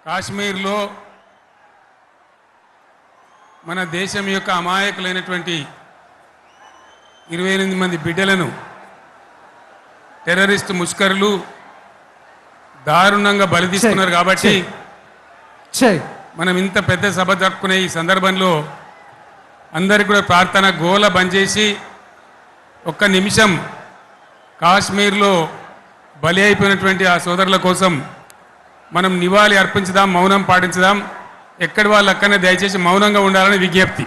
కాశ్మీర్లో మన దేశం యొక్క అమాయకులైనటువంటి 28 మంది బిడ్డలను టెర్రరిస్ట్ ముష్కరులు దారుణంగా బలితీస్తున్నారు కాబట్టి మనం ఇంత పెద్ద సభ జరుపుకునే ఈ సందర్భంలో అందరికీ కూడా ప్రార్థన గోల బంద్ చేసి ఒక్క నిమిషం కాశ్మీర్లో బలి అయిపోయినటువంటి ఆ సోదరుల కోసం మనం నివాళి అర్పించుదాం, మౌనం పాటించుదాం. ఎక్కడి వాళ్ళు అక్కడనే దయచేసి మౌనంగా ఉండాలని విజ్ఞప్తి.